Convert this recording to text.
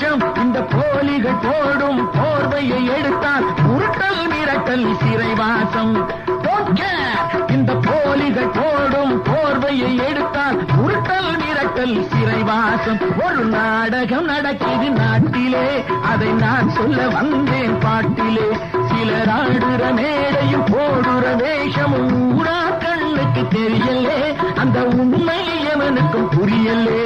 வேஷம் இந்த போலிகள் போடும் போர்வையை எடுத்தால் உருட்டல் மிரட்டல் சிறைவாசம். இந்த போலிகள் போடும் போர்வையை எடுத்தால் உருட்டல் மிரட்டல் சிறைவாசம். ஒரு நாடகம் நடக்குது நாட்டிலே, அதை நான் சொல்ல வந்தேன் பாட்டிலே. சிலர் ஆடுற மேடையும் போடுற வேஷமும் ஊரா கண்ணுக்கு தெரியலே, அந்த உண்மை எவனுக்கும் புரியலே.